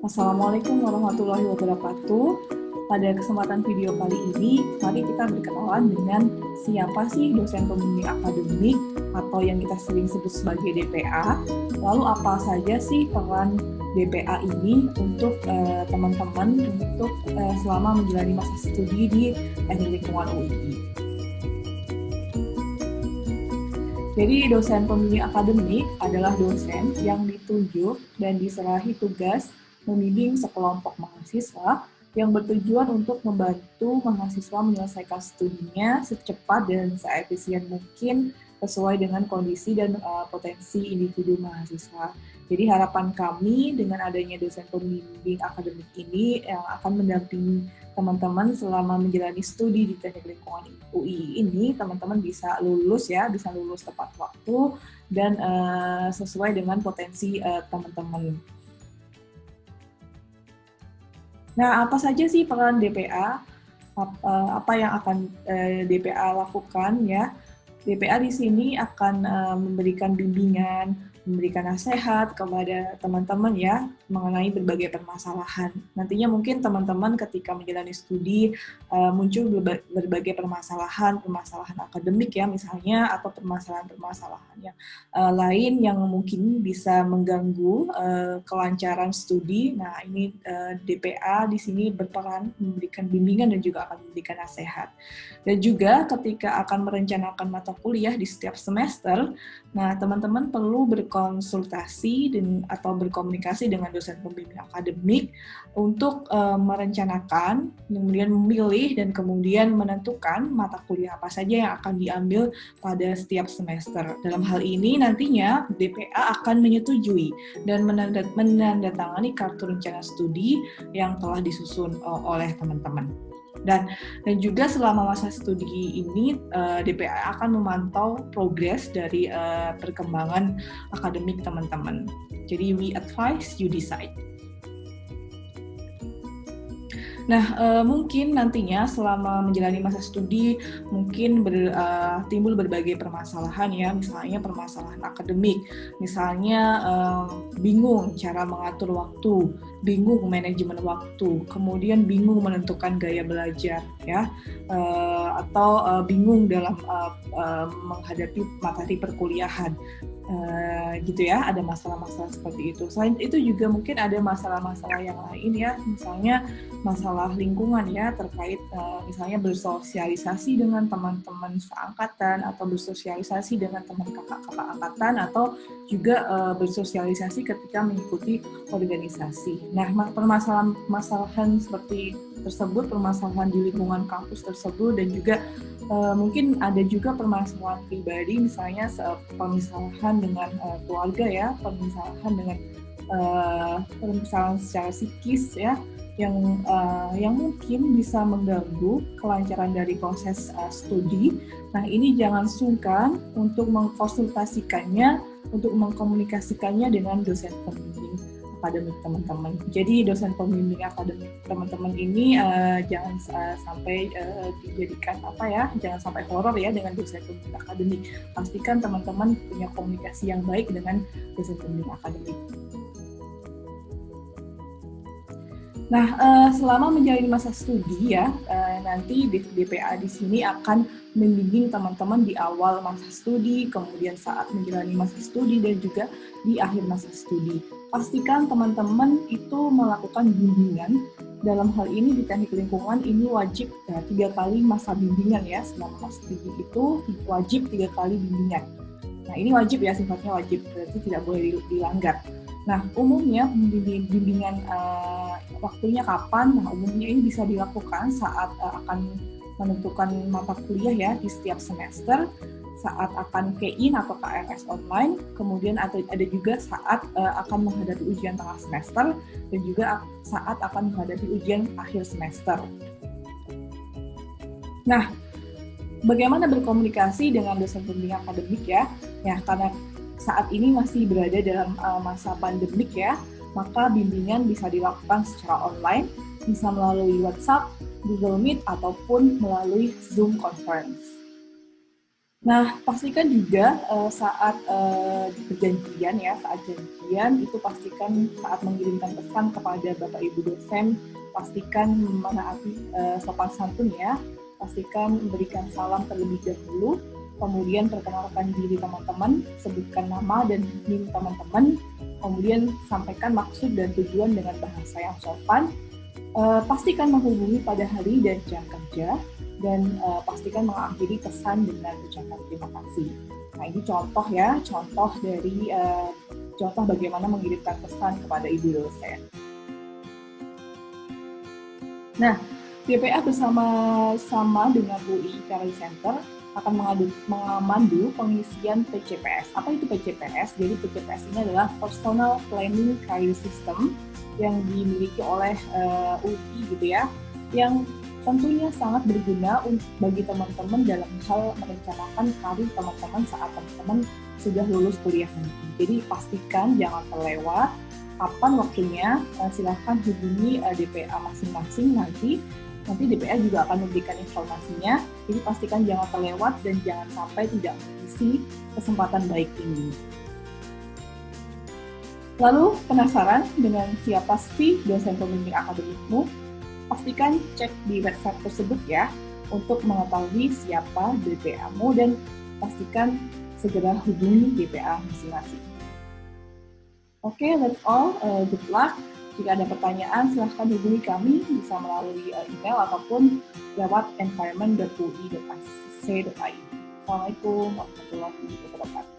Assalamualaikum warahmatullahi wabarakatuh. Pada kesempatan video kali ini, mari kita berkenalan dengan siapa sih dosen pembimbing akademik atau yang kita sering sebut sebagai DPA. Lalu apa saja sih peran DPA ini untuk teman-teman untuk selama menjalani masa studi di Teknik Lingkungan UI. Jadi dosen pembimbing akademik adalah dosen yang ditunjuk dan diserahi tugas membimbing sekelompok mahasiswa yang bertujuan untuk membantu mahasiswa menyelesaikan studinya secepat dan seefisien mungkin sesuai dengan kondisi dan potensi individu mahasiswa. Jadi harapan kami dengan adanya dosen pembimbing akademik ini yang akan mendampingi teman-teman selama menjalani studi di Teknik Lingkungan UI ini, teman-teman bisa lulus tepat waktu dan sesuai dengan potensi teman-teman. Nah, apa saja sih peran DPA? Apa yang akan DPA lakukan ya? DPA di sini akan memberikan bimbingan, memberikan nasihat kepada teman-teman ya mengenai berbagai permasalahan. Nantinya mungkin teman-teman ketika menjalani studi muncul berbagai permasalahan akademik ya misalnya atau permasalahan yang lain yang mungkin bisa mengganggu kelancaran studi. Nah, ini DPA di sini berperan memberikan bimbingan dan juga akan memberikan nasihat. Dan juga ketika akan merencanakan mata kuliah di setiap semester, nah teman-teman perlu berkonsultasi atau berkomunikasi dengan dosen pembimbing akademik untuk merencanakan, kemudian memilih dan kemudian menentukan mata kuliah apa saja yang akan diambil pada setiap semester. Dalam hal ini nantinya DPA akan menyetujui dan menandatangani kartu rencana studi yang telah disusun oleh teman-teman. Dan juga selama masa studi ini DPA akan memantau progres dari perkembangan akademik teman-teman. Jadi we advise, you decide. Nah, mungkin nantinya selama menjalani masa studi mungkin timbul berbagai permasalahan ya, misalnya permasalahan akademik, misalnya bingung cara mengatur waktu, bingung manajemen waktu, kemudian bingung menentukan gaya belajar ya, atau bingung dalam menghadapi materi perkuliahan. Gitu ya, ada masalah-masalah seperti itu. Selain itu juga mungkin ada masalah-masalah yang lain ya, misalnya masalah lingkungan ya, terkait misalnya bersosialisasi dengan teman-teman seangkatan atau bersosialisasi dengan teman kakak-kakak angkatan atau juga bersosialisasi ketika mengikuti organisasi. Nah, permasalahan seperti tersebut, permasalahan di lingkungan kampus tersebut dan juga mungkin ada juga permasalahan pribadi, misalnya permasalahan dengan keluarga ya, permasalahan secara psikis ya, yang mungkin bisa mengganggu kelancaran dari proses studi. Nah, ini jangan sungkan untuk mengkonsultasikannya, untuk mengkomunikasikannya dengan dosen pembimbing akademik teman-teman. Jadi dosen pembimbing akademik teman-teman ini jangan sampai dijadikan jangan sampai horor ya dengan dosen pembimbing akademik. Pastikan teman-teman punya komunikasi yang baik dengan dosen pembimbing akademik. Nah, selama menjalani masa studi ya, nanti DPA di sini akan membimbing teman-teman di awal masa studi, kemudian saat menjalani masa studi, dan juga di akhir masa studi. Pastikan teman-teman itu melakukan bimbingan. Dalam hal ini di Teknik Lingkungan ini wajib 3 kali masa bimbingan ya, selama masa studi itu wajib 3 kali bimbingan. Nah, ini wajib ya, sifatnya wajib, berarti tidak boleh dilanggar. Nah, umumnya bimbingan waktunya kapan? Nah, umumnya ini bisa dilakukan saat akan menentukan mata kuliah ya di setiap semester, saat akan KIN atau KRS online, kemudian ada juga saat akan menghadapi ujian tengah semester, dan juga saat akan menghadapi ujian akhir semester. Nah, bagaimana berkomunikasi dengan dosen pembimbing akademik ya? Ya, karena saat ini masih berada dalam masa pandemik ya, maka bimbingan bisa dilakukan secara online, bisa melalui WhatsApp, Google Meet, ataupun melalui Zoom Conference. Nah, pastikan juga saat berjanjian ya, saat janjian itu pastikan saat mengirimkan pesan kepada Bapak Ibu dosen, pastikan menaati sopan santun ya, pastikan memberikan salam terlebih dahulu, kemudian perkenalkan diri teman-teman, sebutkan nama dan NIM teman-teman, kemudian sampaikan maksud dan tujuan dengan bahasa yang sopan, pastikan menghubungi pada hari dan jam kerja, dan pastikan mengakhiri pesan dengan ucapan terima kasih. Nah, ini contoh ya, contoh dari contoh bagaimana mengirimkan pesan kepada ibu dosen. Nah, DPA bersama-sama dengan UI Career Center akan mengamandu pengisian PCPS. Apa itu PCPS? Jadi PCPS ini adalah Personal Planning Career System yang dimiliki oleh UI gitu ya, yang tentunya sangat berguna bagi teman-teman dalam hal merencanakan karir teman-teman saat teman-teman sudah lulus kuliah nanti. Jadi pastikan jangan terlewat kapan waktunya, silahkan hubungi DPA masing-masing nanti DPA juga akan memberikan informasinya, jadi pastikan jangan terlewat dan jangan sampai tidak mengisi kesempatan baik ini. Lalu penasaran dengan siapa sih dosen pembimbing akademikmu? Pastikan cek di website tersebut ya untuk mengetahui siapa DPA-mu dan pastikan segera hubungi DPA masing-masing. Oke, that's all. Good luck. Jika ada pertanyaan, silahkan hubungi kami bisa melalui email ataupun lewat environment.ui.ac.id. Assalamualaikum warahmatullahi wabarakatuh.